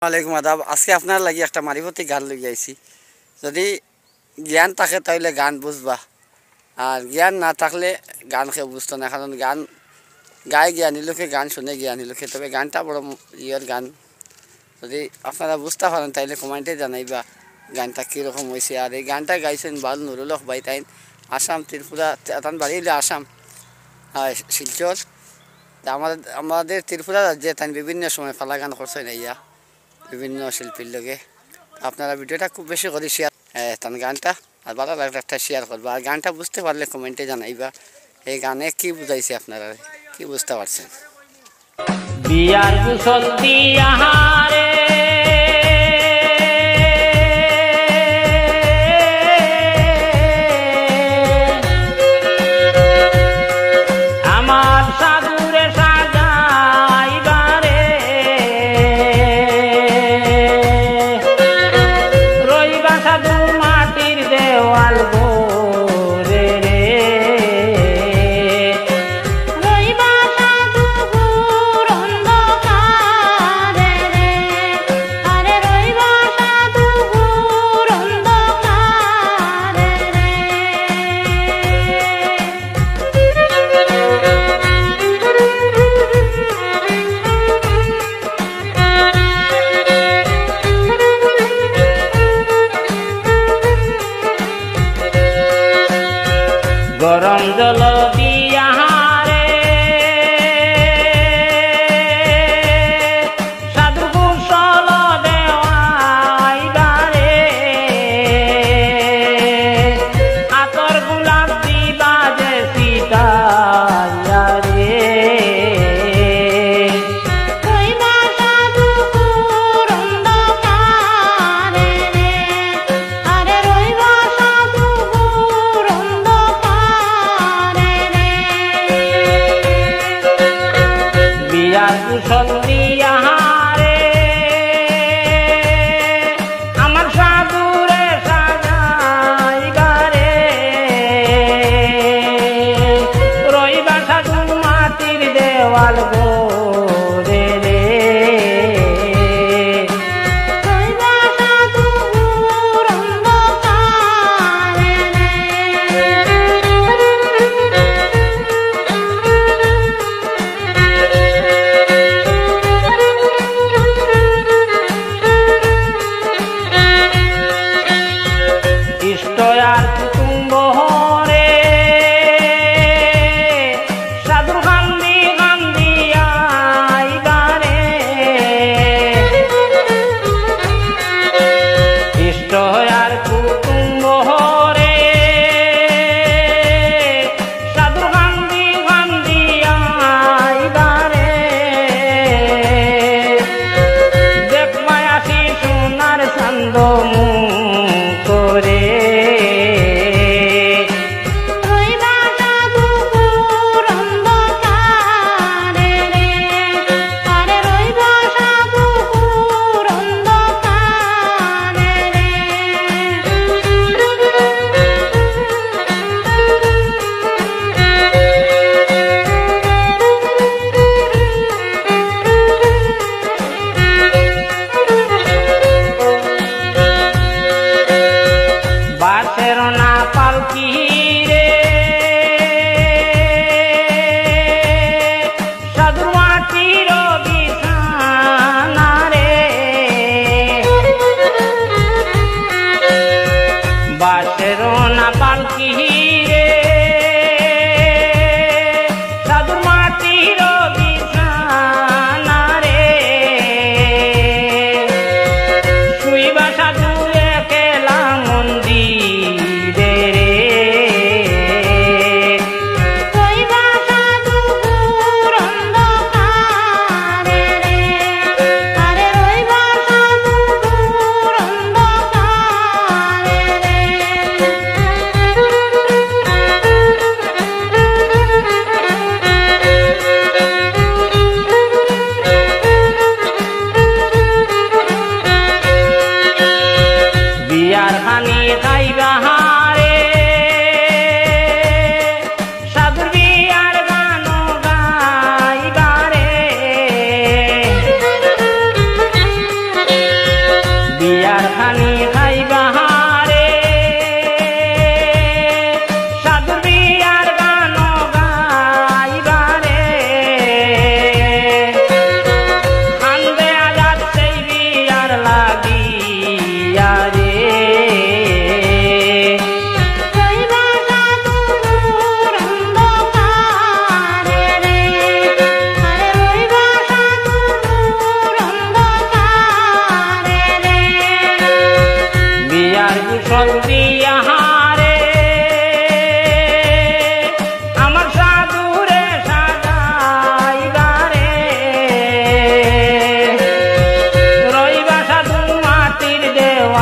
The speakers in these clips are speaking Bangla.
ওয়ালাইকুম আদাব। আজকে আপনার লাগি একটা মারিফতি গান লই আইছি। যদি জ্ঞান থাকে তাহলে গান বুঝবা, আর জ্ঞান না থাকলে গান খেয়ে বুঝতো না। কারণ গান গায়ে জ্ঞানী লোকে, গান শুনে জ্ঞানী লোকে। তবে গানটা বড় ইয়ের গান। যদি আপনারা বুঝতে পারেন তাইলে কমেন্টে জানাইবা গানটা কীরকম হয়েছে। আর এই গানটা গাইছেন বাল নুরুল হক ভাই, তাই আসাম ত্রিপুরা, তান বাড়ি হইলে আসাম শিলচর। আমাদের ত্রিপুরা রাজ্যে তাই বিভিন্ন সময় ফালা গান করছেন ইয়া বিভিন্ন শিল্পীর লগে। আপনারা ভিডিওটা খুব বেশি করে শেয়ার তান গানটা, আর ভালো লাগলে একটা শেয়ার করবা। আর গানটা বুঝতে পারলে কমেন্টে জানাইবা এই গানে কি বুঝাইছে, আপনারা কি বুঝতে পারছেন। বিয়ার গুসল দিয়ারে আমার সাধুরে সাজাইবারে রইবা সাধু মাটির দেওয়াল গোরে রে গরম জল দিয়ারে সাধু কুশল দেওয়াইবারে আতর গোলাপ দিবা যে সীতারে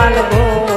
দেওয়াল গো